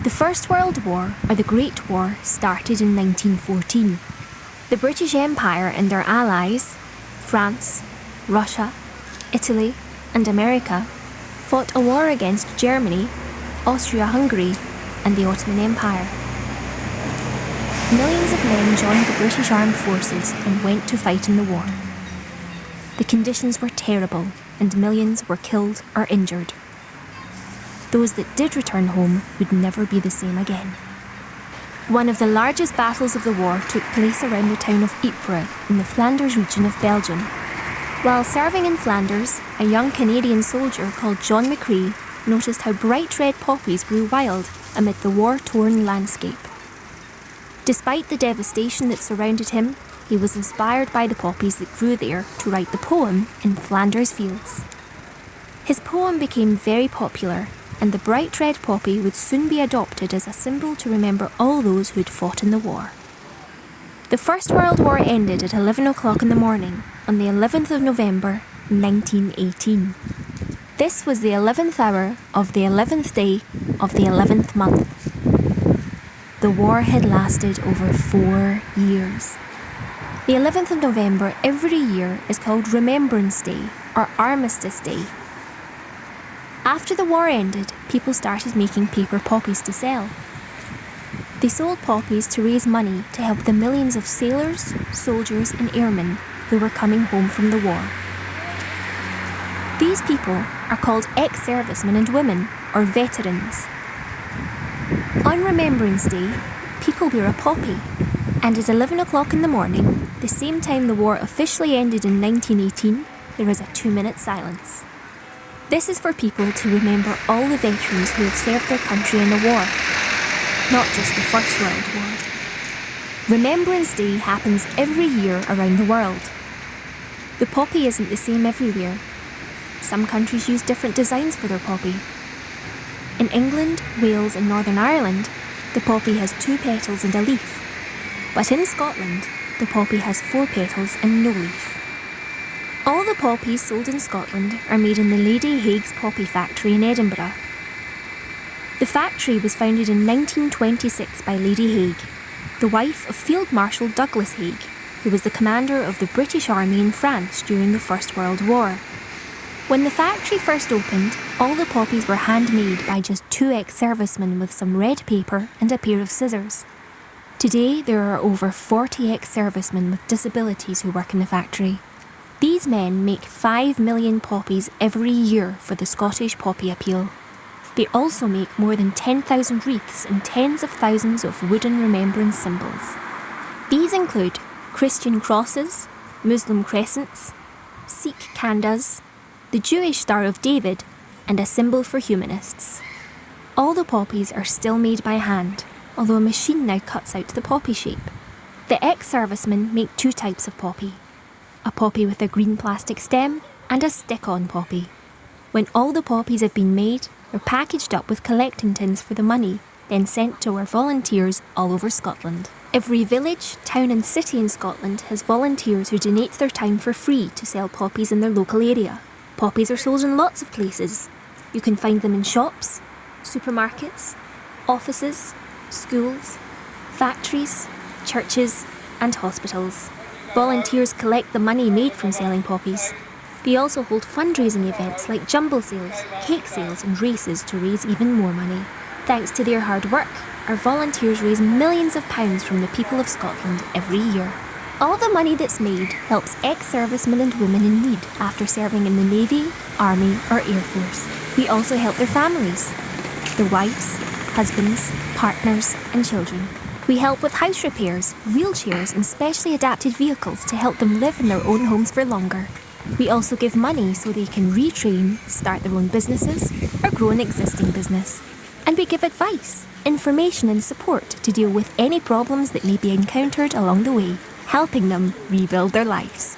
The First World War, or the Great War, started in 1914. The British Empire and their allies, France, Russia, Italy, and America, fought a war against Germany, Austria-Hungary, and the Ottoman Empire. Millions of men joined the British Armed Forces and went to fight in the war. The conditions were terrible, and millions were killed or injured. Those that did return home would never be the same again. One of the largest battles of the war took place around the town of Ypres in the Flanders region of Belgium. While serving in Flanders, a young Canadian soldier called John McCrae noticed how bright red poppies grew wild amid the war-torn landscape. Despite the devastation that surrounded him, he was inspired by the poppies that grew there to write the poem In Flanders Fields. His poem became very popular, and the bright red poppy would soon be adopted as a symbol to remember all those who had fought in the war. The First World War ended at 11 o'clock in the morning on the 11th of November, 1918. This was the 11th hour of the 11th day of the 11th month. The war had lasted over 4 years. The 11th of November every year is called Remembrance Day or Armistice Day. After the war ended, people started making paper poppies to sell. They sold poppies to raise money to help the millions of sailors, soldiers and airmen who were coming home from the war. These people are called ex-servicemen and women, or veterans. On Remembrance Day, people wear a poppy, and at 11 o'clock in the morning, the same time the war officially ended in 1918, there is a 2-minute silence. This is for people to remember all the veterans who have served their country in the war, not just the First World War. Remembrance Day happens every year around the world. The poppy isn't the same everywhere. Some countries use different designs for their poppy. In England, Wales and Northern Ireland, the poppy has 2 petals and a leaf. But in Scotland, the poppy has 4 petals and no leaf. All the poppies sold in Scotland are made in the Lady Haig's poppy factory in Edinburgh. The factory was founded in 1926 by Lady Haig, the wife of Field Marshal Douglas Haig, who was the commander of the British Army in France during the First World War. When the factory first opened, all the poppies were handmade by just 2 ex-servicemen with some red paper and a pair of scissors. Today, there are over 40 ex-servicemen with disabilities who work in the factory. These men make 5 million poppies every year for the Scottish Poppy Appeal. They also make more than 10,000 wreaths and tens of thousands of wooden remembrance symbols. These include Christian crosses, Muslim crescents, Sikh khandas, the Jewish Star of David, and a symbol for humanists. All the poppies are still made by hand, although a machine now cuts out the poppy shape. The ex-servicemen make 2 types of poppy. A poppy with a green plastic stem, and a stick-on poppy. When all the poppies have been made, they're packaged up with collecting tins for the money, then sent to our volunteers all over Scotland. Every village, town and city in Scotland has volunteers who donate their time for free to sell poppies in their local area. Poppies are sold in lots of places. You can find them in shops, supermarkets, offices, schools, factories, churches and hospitals. Volunteers collect the money made from selling poppies. They also hold fundraising events like jumble sales, cake sales and races to raise even more money. Thanks to their hard work, our volunteers raise millions of pounds from the people of Scotland every year. All the money that's made helps ex-servicemen and women in need after serving in the Navy, Army or Air Force. We also help their families, their wives, husbands, partners and children. We help with house repairs, wheelchairs and specially adapted vehicles to help them live in their own homes for longer. We also give money so they can retrain, start their own businesses or grow an existing business. And we give advice, information and support to deal with any problems that may be encountered along the way, helping them rebuild their lives.